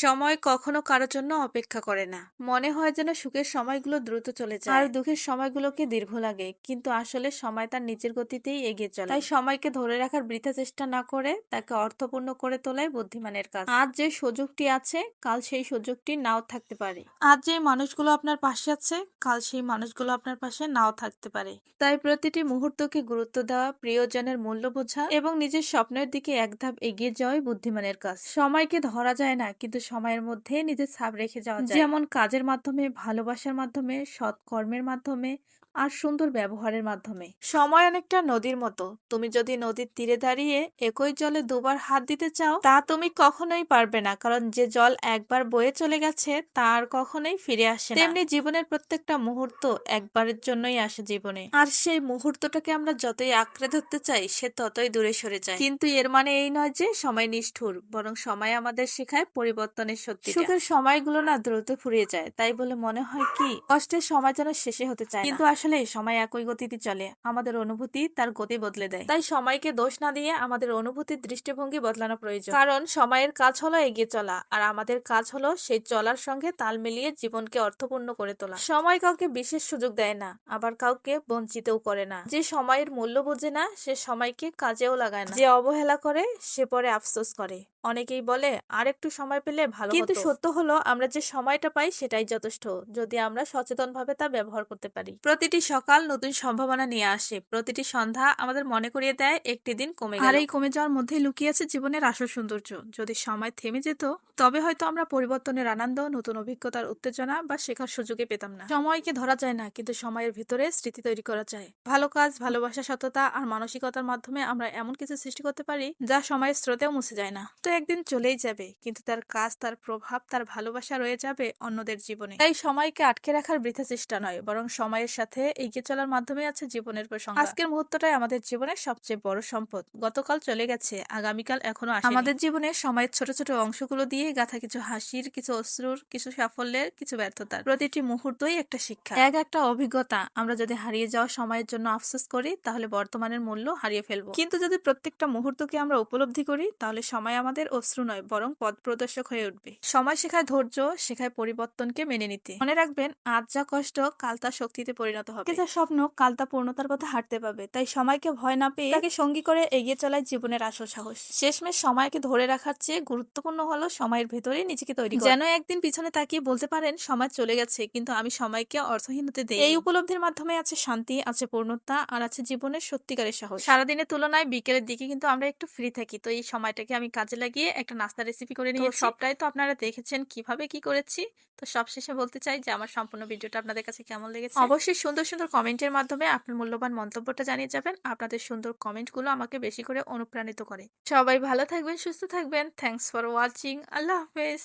সময় কখনো কারো জন্য অপেক্ষা করে না। মনে হয় যেন সুখের সময়গুলো দ্রুত চলে যায় আর দুঃখের সময়গুলোকে দীর্ঘ লাগে, কিন্তু আসলে সময় তার নিজের গতিতেই এগিয়ে চলে। তাই সময়কে ধরে রাখার বৃথা চেষ্টা না করে তাকে অর্থপূর্ণ করে তোলাই বুদ্ধিমানের কাজ। আজ যে সুযোগটি আছে, কাল সেই সুযোগটি নাও থাকতে পারে। আজ যে মানুষগুলো আপনার পাশে আছে, কাল সেই মানুষগুলো আপনার পাশে নাও থাকতে পারে। তাই প্রতিটি মুহূর্তকে গুরুত্ব দেওয়া, প্রিয়জনের মূল্য বোঝা এবং নিজের স্বপ্নের দিকে এক ধাপ এগিয়ে যাওয়াই বুদ্ধিমানের কাজ। সময়কে ধরা যায় না, কিন্তু সময়ের মধ্যে নিজের ছাপ রেখে যাওয়া যায়, যেমন কাজের মাধ্যমে, ভালোবাসার মাধ্যমে, সৎ কর্মের মাধ্যমে আর সুন্দর ব্যবহারের মাধ্যমে। সময় অনেকটা নদীর মতো। তুমি যদি নদীর তীরে দাঁড়িয়ে একই জলে দুবার হাত দিতে চাও, তা তুমি কখনোই পারবে না, কারণ যে জল একবার বয়ে চলে গেছে তা আর কখনোই ফিরে আসে না। তেমনি জীবনের প্রত্যেকটা মুহূর্ত একবারের জন্যই আসে জীবনে, আর সেই মুহূর্তটাকে আমরা যতই আঁকড়ে ধরতে চাই সে ততই দূরে সরে যায়। কিন্তু এর মানে এই নয় যে সময় নিষ্ঠুর, বরং সময় আমাদের শেখায় পরিবর্তনের সত্যি। সুখের সময়গুলো না দ্রুত ফুরিয়ে যায়, তাই বলে মনে হয় কি কষ্টের সময় যেন শেষে হতে চায় না। কিন্তু আসলে সময় একই গতিতে চলে, আমাদের অনুভূতি তার গতি বদলে দেয়। তাই সময়কে দোষ না দিয়ে আমাদের অনুভূতির দৃষ্টিভঙ্গি বদলানো প্রয়োজন, কারণ সময়ের কাজ হলো এগিয়ে চলা, আর আমাদের কাজ হলো সেই চলার সঙ্গে তাল মিলিয়ে জীবনকে অর্থপূর্ণ করে তোলা। সময় কাউকে বিশেষ সুযোগ দেয় না, আবার কাউকে বঞ্চিতও করে না। যে সময়ের মূল্য বোঝে না সে সময়কে কাজেও লাগায় না, যে অবহেলা করে সে পরে আফসোস করে। অনেকেই বলে আর একটু সময় পেলে ভালো হতো, কিন্তু সত্য হলো আমরা যে সময়টা পাই সেটাই যথেষ্ট, যদি আমরা সচেতনভাবে তা ব্যবহার করতে পারি। প্রতিটি সকাল নতুন সম্ভাবনা নিয়ে আসে, প্রতিটি সন্ধ্যা আমাদের মনে করিয়ে দেয় একটি দিন কমে গেল। আর এই কমে যাওয়ার মধ্যেই লুকিয়ে আছে জীবনের আসল সৌন্দর্য। যদি সময় থেমে যেত, তবে হয়তো আমরা পরিবর্তনের আনন্দ, নতুন অভিজ্ঞতার উত্তেজনা বা শেখার সুযোগে পেতাম না। সময়কে ধরা যায় না, কিন্তু সময়ের ভিতরে স্মৃতি তৈরি করা যায়। ভালো কাজ, ভালোবাসা, সততা আর মানসিকতার মাধ্যমে আমরা এমন কিছু সৃষ্টি করতে পারি যা সময়ের স্রোতেও মুছে যায় না। তো একদিন চলেই যাবে, কিন্তু তার কাজ, তার প্রভাব, তার ভালোবাসা রয়ে যাবে অন্যদের জীবনে। তাই সময়কে আটকে রাখার বৃথা চেষ্টা নয়, বরং সময়ের সাথে এগিয়ে চলার মাধ্যমে আছে জীবনের প্রসঙ্গ। আজকের মুহূর্তটাই আমাদের জীবনের সবচেয়ে বড় সম্পদ। গতকাল চলে গেছে, আগামীকাল এখনো আসেনি। আমাদের জীবনে সময়ের ছোট ছোট অংশগুলো দিয়ে গাথা কিছু হাসির, কিছু অশ্রুর, কিছু সাফল্যের, কিছু ব্যর্থতার। প্রতিটি মুহূর্তই একটা শিক্ষা, একটা অভিজ্ঞতা। আমরা যদি হারিয়ে যাওয়া সময়ের জন্য আফসোস করি, তাহলে বর্তমানের মূল্য হারিয়ে ফেলবো। কিন্তু যদি প্রত্যেকটা মুহূর্তকে আমরা উপলব্ধি করি, তাহলে সময় আমাদের অশ্রু নয়, বরং পথ প্রদর্শক হয়ে উঠবে। সময় শেখায় ধৈর্য, শেখায় পরিবর্তনকে মেনে নিতে। মনে রাখবেন, আজ যা কষ্ট কাল তা শক্তিতে পরিণত হবে, যা স্বপ্ন কাল তা পূর্ণতার পথে হাঁটতে পাবে। তাই সময়কে ভয় না পেয়ে তাকে সঙ্গী করে এগিয়ে চলায় জীবনের আসল সাহস। শেষমেশ সময়কে ধরে রাখার চেয়ে গুরুত্বপূর্ণ হলো সময়ের ভেতরেই নিজেকে তৈরি করা। যেন একদিন পিছনে তাকিয়ে বলতে পারেন, সময় চলে গেছে, কিন্তু আমি সময়কে অর্থহীন হতে দেই। এই উপলব্ধির মাধ্যমে আছে শান্তি, আছে পূর্ণতা, আর আছে জীবনের সত্যিকারের সাহস। সারাদিনের তুলনায় বিকেলের দিকে কিন্তু আমরা একটু ফ্রি থাকি, তো এই সময়টাকে আমি কাজে লাগিয়ে একটা নাস্তা রেসিপি করে নিয়েছি। সবটাই তো আপনারা দেখেছেন কিভাবে কি করেছি। তো সবশেষে বলতে চাই যে আমার সম্পূর্ণ ভিডিওটা আপনাদের কাছে কেমন লেগেছে অবশ্যই সুন্দর সুন্দর কমেন্টের মাধ্যমে আপনার মূল্যবান মন্তব্যটা জানিয়ে যাবেন। আপনাদের সুন্দর কমেন্টগুলো আমাকে বেশি করে অনুপ্রাণিত করে। সবাই ভালো থাকবেন, সুস্থ থাকবেন। Thanks for watching. আল্লাহ হাফেজ।